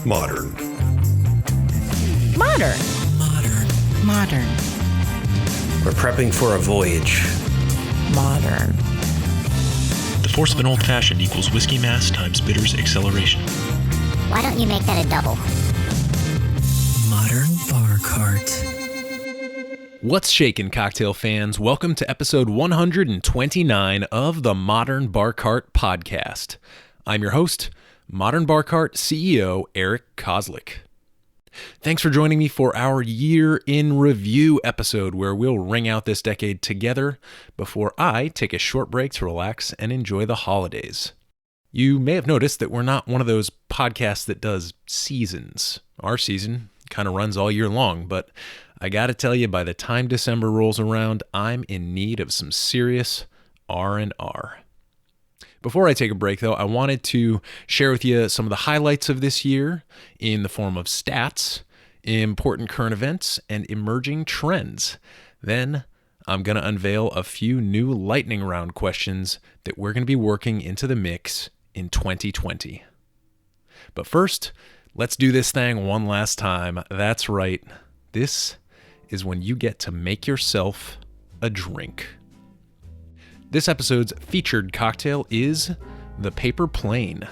Modern. Modern. Modern. Modern. We're prepping for a voyage. Modern. The force of an old-fashioned equals whiskey mass times bitters acceleration. Why don't you make that a double? Modern Bar Cart. What's shakin', cocktail fans? Welcome to episode 129 of the Modern Bar Cart podcast. I'm your host, Modern Bar Cart CEO Eric Kozlik. Thanks for joining me for our year in review episode where we'll ring out this decade together before I take a short break to relax and enjoy the holidays. You may have noticed that we're not one of those podcasts that does seasons. Our season kind of runs all year long, but I gotta tell you, by the time December rolls around, I'm in need of some serious R&R. Before I take a break, though, I wanted to share with you some of the highlights of this year in the form of stats, important current events, and emerging trends. Then I'm going to unveil a few new lightning round questions that we're going to be working into the mix in 2020. But first, let's do this thing one last time. That's right. This is when you get to make yourself a drink. This episode's featured cocktail is the Paper Plane.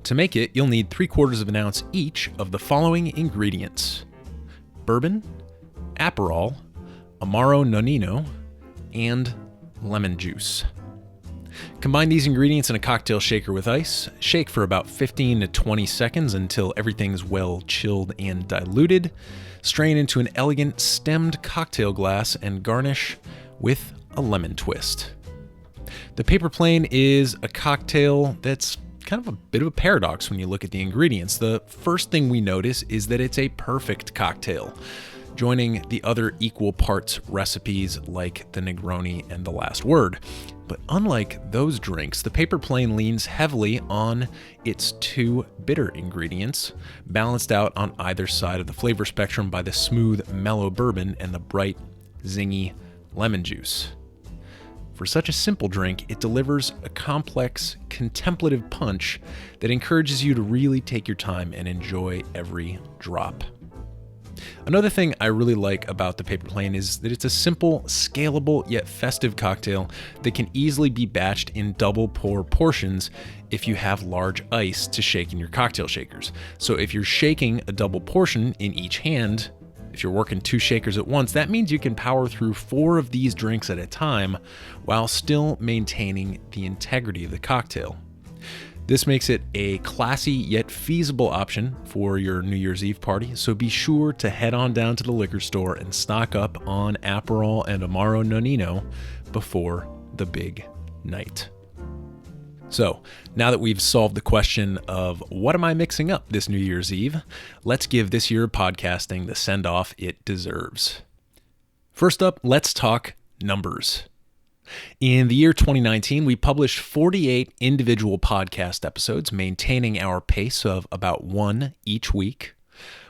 To make it, you'll need 3/4 of an ounce each of the following ingredients: bourbon, Aperol, Amaro Nonino, and lemon juice. Combine these ingredients in a cocktail shaker with ice. Shake for about 15 to 20 seconds until everything's well chilled and diluted. Strain into an elegant stemmed cocktail glass and garnish with a lemon twist. The Paper Plane is a cocktail that's kind of a bit of a paradox when you look at the ingredients. The first thing we notice is that it's a perfect cocktail, joining the other equal parts recipes like the Negroni and the Last Word. But unlike those drinks, the Paper Plane leans heavily on its two bitter ingredients, balanced out on either side of the flavor spectrum by the smooth, mellow bourbon and the bright, zingy lemon juice. For such a simple drink, it delivers a complex, contemplative punch that encourages you to really take your time and enjoy every drop. Another thing I really like about the Paper Plane is that it's a simple, scalable, yet festive cocktail that can easily be batched in double pour portions if you have large ice to shake in your cocktail shakers. So if you're shaking a double portion in each hand, if you're working 2 shakers at once, that means you can power through 4 of these drinks at a time while still maintaining the integrity of the cocktail. This makes it a classy yet feasible option for your New Year's Eve party, so be sure to head on down to the liquor store and stock up on Aperol and Amaro Nonino before the big night. So, now that we've solved the question of what am I mixing up this New Year's Eve, let's give this year of podcasting the send-off it deserves. First up, let's talk numbers. In the year 2019, we published 48 individual podcast episodes, maintaining our pace of about 1 each week.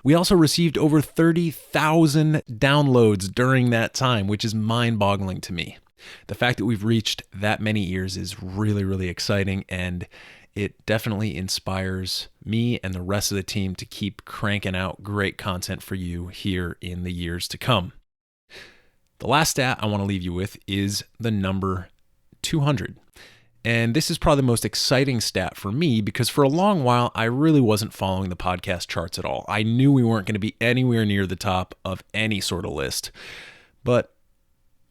We also received over 30,000 downloads during that time, which is mind-boggling to me. The fact that we've reached that many ears is really, really exciting, and it definitely inspires me and the rest of the team to keep cranking out great content for you here in the years to come. The last stat I want to leave you with is the number 200. And this is probably the most exciting stat for me because for a long while, I really wasn't following the podcast charts at all. I knew we weren't going to be anywhere near the top of any sort of list. But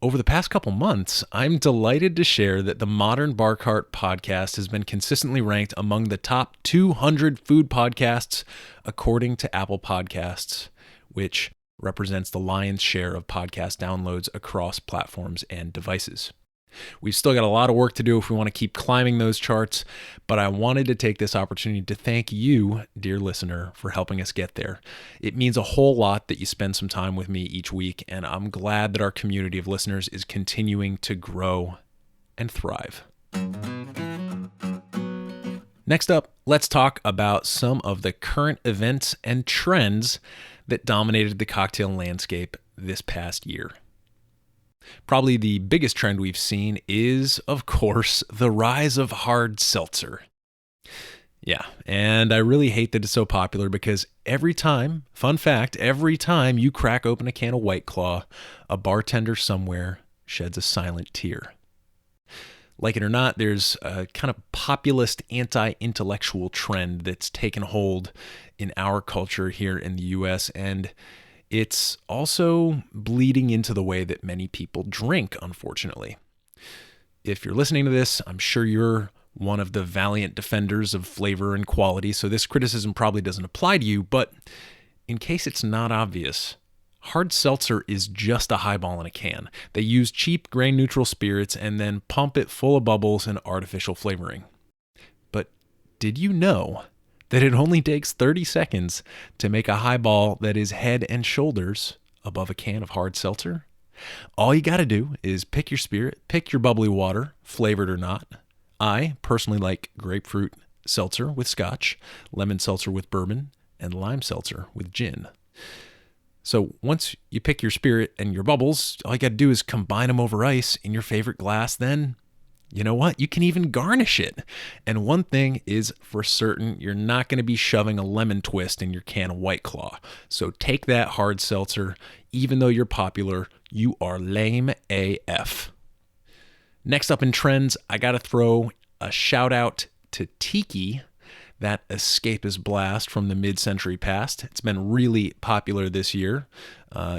over the past couple months, I'm delighted to share that the Modern Bar Cart podcast has been consistently ranked among the top 200 food podcasts according to Apple Podcasts, which represents the lion's share of podcast downloads across platforms and devices. We've still got a lot of work to do if we want to keep climbing those charts, but I wanted to take this opportunity to thank you, dear listener, for helping us get there. It means a whole lot that you spend some time with me each week, and I'm glad that our community of listeners is continuing to grow and thrive. Next up, let's talk about some of the current events and trends that dominated the cocktail landscape this past year. Probably the biggest trend we've seen is, of course, the rise of hard seltzer. Yeah, and I really hate that it's so popular because every time, fun fact, every time you crack open a can of White Claw, a bartender somewhere sheds a silent tear. Like it or not, there's a kind of populist anti-intellectual trend that's taken hold in our culture here in the US, and it's also bleeding into the way that many people drink, unfortunately. If you're listening to this, I'm sure you're one of the valiant defenders of flavor and quality, so this criticism probably doesn't apply to you, but in case it's not obvious, hard seltzer is just a highball in a can. They use cheap grain-neutral spirits and then pump it full of bubbles and artificial flavoring. But did you know that it only takes 30 seconds to make a highball that is head and shoulders above a can of hard seltzer? All you got to do is pick your spirit, pick your bubbly water, flavored or not. I personally like grapefruit seltzer with scotch, lemon seltzer with bourbon, and lime seltzer with gin. So once you pick your spirit and your bubbles, all you got to do is combine them over ice in your favorite glass. Then, you know what? You can even garnish it. And one thing is for certain, you're not going to be shoving a lemon twist in your can of White Claw. So take that hard seltzer. Even though you're popular, you are lame AF. Next up in trends, I got to throw a shout out to Tiki, that escapist blast from the mid-century past. It's been really popular this year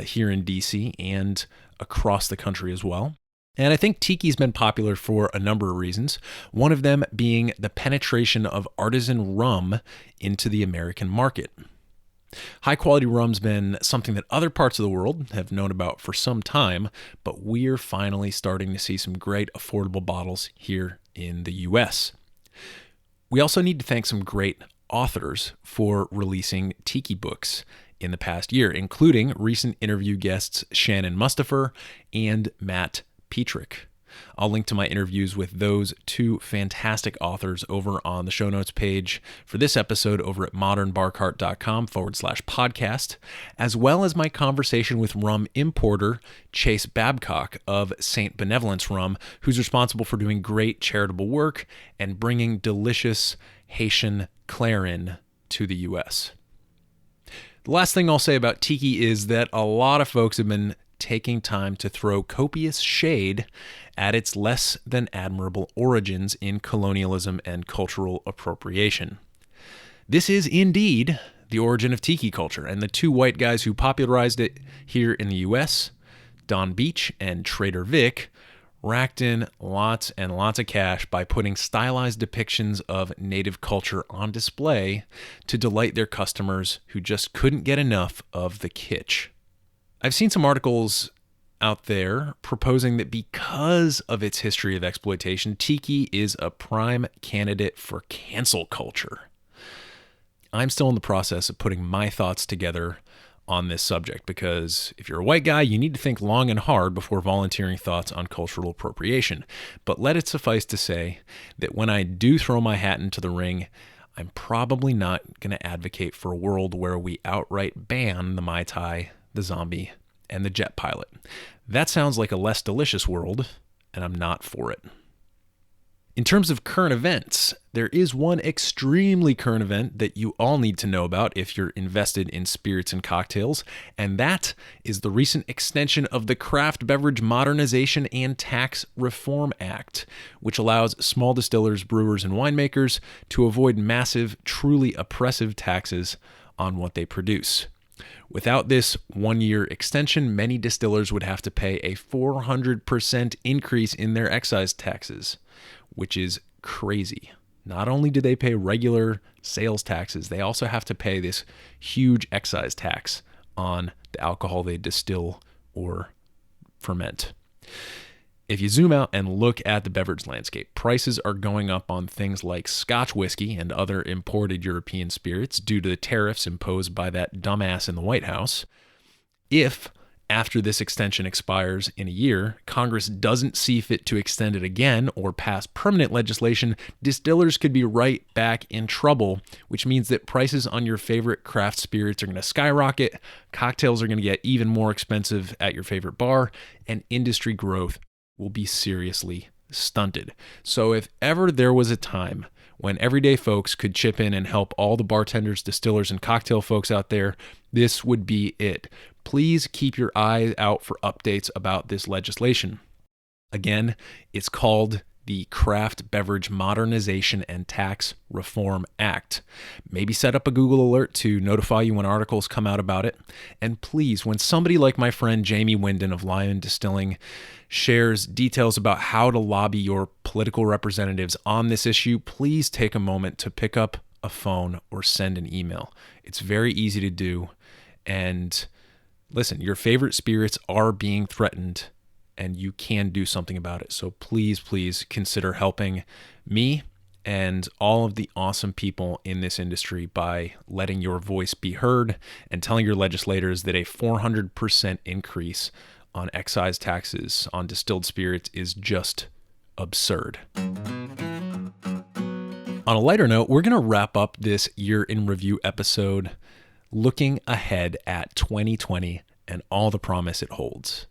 here in DC and across the country as well. And I think Tiki's been popular for a number of reasons, one of them being the penetration of artisan rum into the American market. High-quality rum's been something that other parts of the world have known about for some time, but we're finally starting to see some great affordable bottles here in the US. We also need to thank some great authors for releasing Tiki books in the past year, including recent interview guests Shannon Mustafer and Matt Petrick. I'll link to my interviews with those two fantastic authors over on the show notes page for this episode over at modernbarcart.com/podcast, as well as my conversation with rum importer Chase Babcock of St. Benevolence Rum, who's responsible for doing great charitable work and bringing delicious Haitian clarin to the U.S. The last thing I'll say about Tiki is that a lot of folks have been taking time to throw copious shade at its less than admirable origins in colonialism and cultural appropriation. This is indeed the origin of Tiki culture, and the two white guys who popularized it here in the US, Don Beach and Trader Vic, racked in lots and lots of cash by putting stylized depictions of native culture on display to delight their customers who just couldn't get enough of the kitsch. I've seen some articles out there proposing that because of its history of exploitation, Tiki is a prime candidate for cancel culture. I'm still in the process of putting my thoughts together on this subject because if you're a white guy, you need to think long and hard before volunteering thoughts on cultural appropriation. But let it suffice to say that when I do throw my hat into the ring, I'm probably not going to advocate for a world where we outright ban the Mai Tai, the zombie, and the jet pilot. That sounds like a less delicious world, and I'm not for it. In terms of current events, there is one extremely current event that you all need to know about if you're invested in spirits and cocktails, and that is the recent extension of the Craft Beverage Modernization and Tax Reform Act, which allows small distillers, brewers, and winemakers to avoid massive, truly oppressive taxes on what they produce. Without this one-year extension, many distillers would have to pay a 400% increase in their excise taxes, which is crazy. Not only do they pay regular sales taxes, they also have to pay this huge excise tax on the alcohol they distill or ferment. If you zoom out and look at the beverage landscape, prices are going up on things like Scotch whiskey and other imported European spirits due to the tariffs imposed by that dumbass in the White House. If, after this extension expires in a year, Congress doesn't see fit to extend it again or pass permanent legislation, distillers could be right back in trouble, which means that prices on your favorite craft spirits are going to skyrocket, cocktails are going to get even more expensive at your favorite bar, and industry growth will be seriously stunted. So if ever there was a time when everyday folks could chip in and help all the bartenders, distillers, and cocktail folks out there, this would be it. Please keep your eye out for updates about this legislation. Again, it's called the Craft Beverage Modernization and Tax Reform Act. Maybe set up a Google alert to notify you when articles come out about it. And please, when somebody like my friend Jamie Winden of Lion Distilling shares details about how to lobby your political representatives on this issue, please take a moment to pick up a phone or send an email. It's very easy to do. And listen, your favorite spirits are being threatened, and you can do something about it. So please, please consider helping me and all of the awesome people in this industry by letting your voice be heard and telling your legislators that a 400% increase on excise taxes on distilled spirits is just absurd. On a lighter note, we're going to wrap up this year in review episode looking ahead at 2020 and all the promise it holds.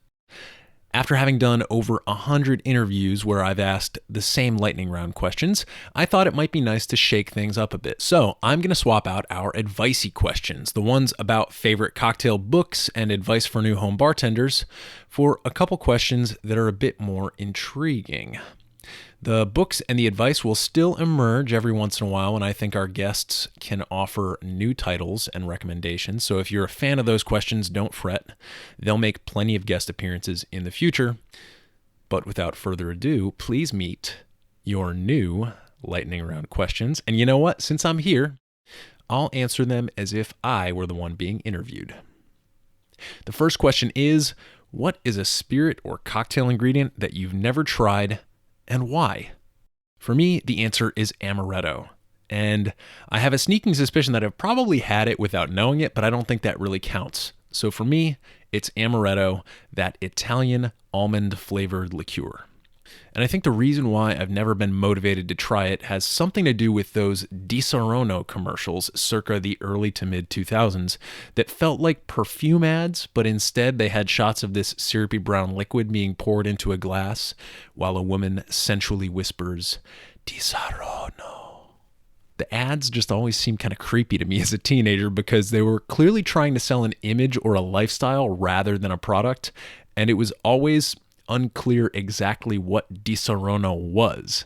After having done over 100 interviews where I've asked the same lightning round questions, I thought it might be nice to shake things up a bit. So I'm going to swap out our advicey questions, the ones about favorite cocktail books and advice for new home bartenders, for a couple questions that are a bit more intriguing. The books and the advice will still emerge every once in a while, and I think our guests can offer new titles and recommendations. So if you're a fan of those questions, don't fret. They'll make plenty of guest appearances in the future. But without further ado, please meet your new lightning round questions. And you know what? Since I'm here, I'll answer them as if I were the one being interviewed. The first question is, what is a spirit or cocktail ingredient that you've never tried, and why? For me, the answer is amaretto. And I have a sneaking suspicion that I've probably had it without knowing it, but I don't think that really counts. So for me, it's amaretto, that Italian almond flavored liqueur. And I think the reason why I've never been motivated to try it has something to do with those Di Saronno commercials circa the early to mid 2000s that felt like perfume ads, but instead they had shots of this syrupy brown liquid being poured into a glass while a woman sensually whispers, Di Saronno. The ads just always seemed kind of creepy to me as a teenager because they were clearly trying to sell an image or a lifestyle rather than a product, and it was always unclear exactly what Di Saronno was.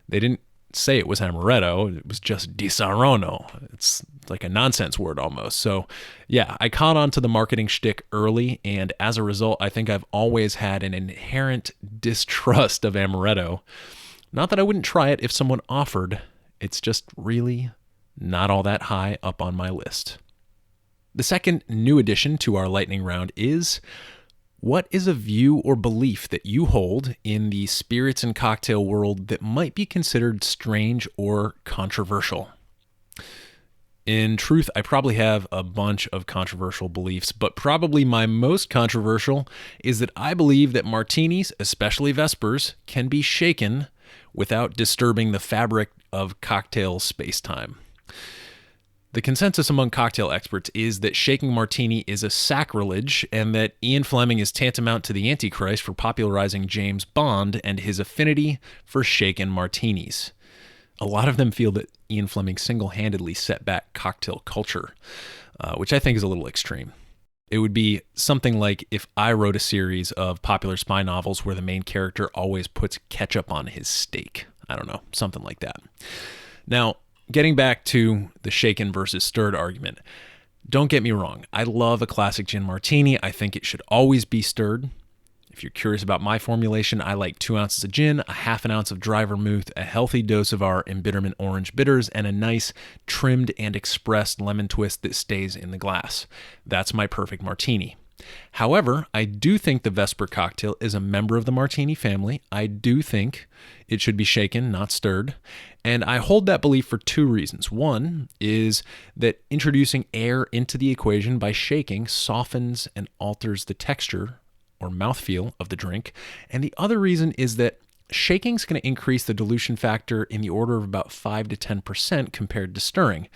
They didn't say it was amaretto, it was just Di Saronno. It's like a nonsense word almost. So yeah, I caught on to the marketing shtick early, and as a result, I think I've always had an inherent distrust of amaretto. Not that I wouldn't try it if someone offered, it's just really not all that high up on my list. The second new addition to our lightning round is, what is a view or belief that you hold in the spirits and cocktail world that might be considered strange or controversial? In truth, I probably have a bunch of controversial beliefs, but probably my most controversial is that I believe that martinis, especially Vespers, can be shaken without disturbing the fabric of cocktail space-time. The consensus among cocktail experts is that shaking martini is a sacrilege and that Ian Fleming is tantamount to the Antichrist for popularizing James Bond and his affinity for shaken martinis. A lot of them feel that Ian Fleming single-handedly set back cocktail culture, which I think is a little extreme. It would be something like if I wrote a series of popular spy novels where the main character always puts ketchup on his steak. I don't know, something like that. Now, getting back to the shaken versus stirred argument, don't get me wrong. I love a classic gin martini. I think it should always be stirred. If you're curious about my formulation, I like 2 ounces of gin, a half an ounce of dry vermouth, a healthy dose of our embitterment orange bitters, and a nice trimmed and expressed lemon twist that stays in the glass. That's my perfect martini. However, I do think the Vesper cocktail is a member of the martini family. I do think it should be shaken, not stirred. And I hold that belief for 2 reasons. One is that introducing air into the equation by shaking softens and alters the texture or mouthfeel of the drink. And the other reason is that shaking is going to increase the dilution factor in the order of about 5 to 10% compared to stirring.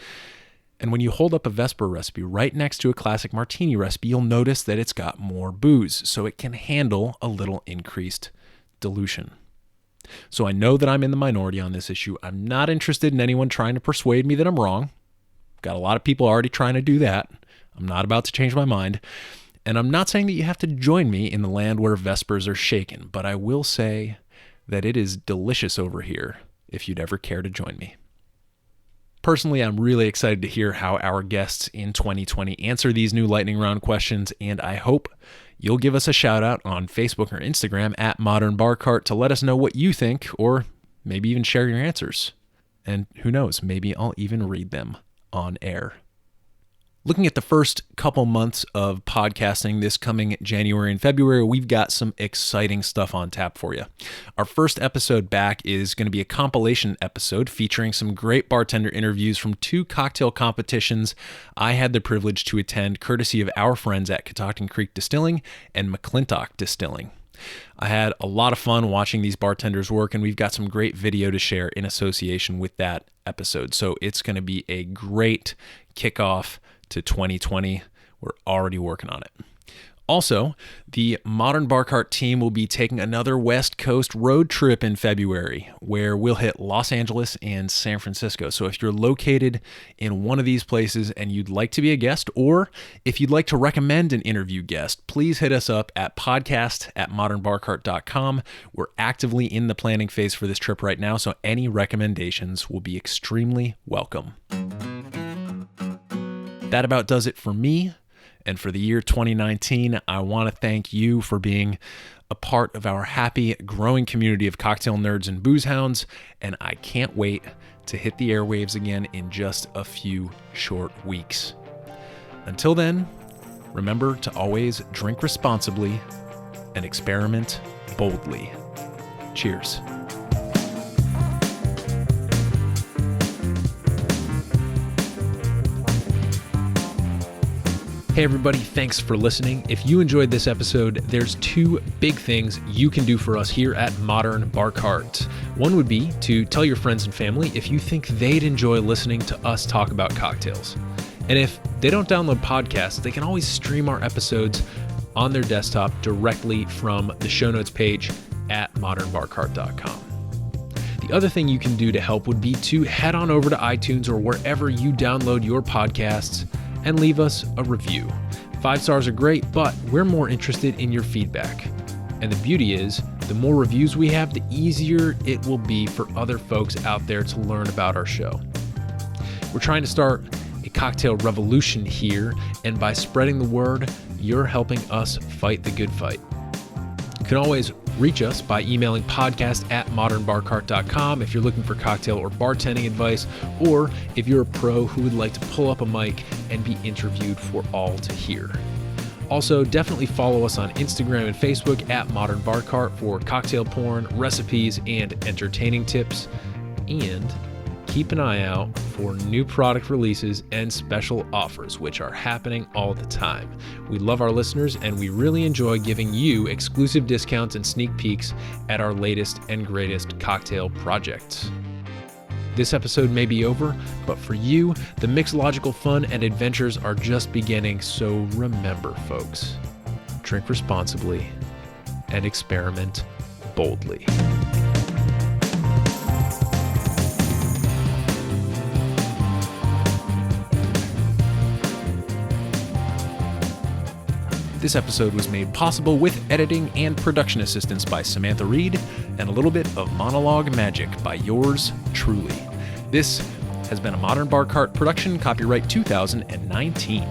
And when you hold up a Vesper recipe right next to a classic martini recipe, you'll notice that it's got more booze, so it can handle a little increased dilution. So I know that I'm in the minority on this issue. I'm not interested in anyone trying to persuade me that I'm wrong. Got a lot of people already trying to do that. I'm not about to change my mind. And I'm not saying that you have to join me in the land where Vespers are shaken, but I will say that it is delicious over here if you'd ever care to join me. Personally, I'm really excited to hear how our guests in 2020 answer these new lightning round questions, and I hope you'll give us a shout out on Facebook or Instagram at Modern Bar Cart to let us know what you think, or maybe even share your answers. And who knows, maybe I'll even read them on air. Looking at the first couple months of podcasting this coming January and February, we've got some exciting stuff on tap for you. Our first episode back is going to be a compilation episode featuring some great bartender interviews from 2 cocktail competitions I had the privilege to attend courtesy of our friends at Catoctin Creek Distilling and McClintock Distilling. I had a lot of fun watching these bartenders work, and we've got some great video to share in association with that episode. So it's going to be a great kickoff to 2020. We're already working on it. Also, the Modern Bar Cart team will be taking another West Coast road trip in February, where we'll hit Los Angeles and San Francisco. So if you're located in one of these places and you'd like to be a guest, or if you'd like to recommend an interview guest, please hit us up at podcast@modernbarcart.com. We're actively in the planning phase for this trip right now, so any recommendations will be extremely welcome. That about does it for me. And for the year 2019, I want to thank you for being a part of our happy, growing community of cocktail nerds and booze hounds. And I can't wait to hit the airwaves again in just a few short weeks. Until then, remember to always drink responsibly and experiment boldly. Cheers. Hey everybody, thanks for listening. If you enjoyed this episode, there's 2 big things you can do for us here at Modern Bar Cart. One would be to tell your friends and family if you think they'd enjoy listening to us talk about cocktails. And if they don't download podcasts, they can always stream our episodes on their desktop directly from the show notes page at modernbarcart.com. The other thing you can do to help would be to head on over to iTunes or wherever you download your podcasts and leave us a review. 5 stars are great, but we're more interested in your feedback. And the beauty is, the more reviews we have, the easier it will be for other folks out there to learn about our show. We're trying to start a cocktail revolution here, and by spreading the word, you're helping us fight the good fight. You can always reach us by emailing podcast@modernbarcart.com if you're looking for cocktail or bartending advice, or if you're a pro who would like to pull up a mic and be interviewed for all to hear. Also, definitely follow us on Instagram and Facebook at Modern Bar Cart for cocktail porn, recipes, and entertaining tips. And keep an eye out for new product releases and special offers, which are happening all the time. We love our listeners, and we really enjoy giving you exclusive discounts and sneak peeks at our latest and greatest cocktail projects. This episode may be over, but for you, the mixological fun and adventures are just beginning. So remember, folks, drink responsibly and experiment boldly. This episode was made possible with editing and production assistance by Samantha Reed and a little bit of monologue magic by yours truly. This has been a Modern Bar Cart production, copyright 2019.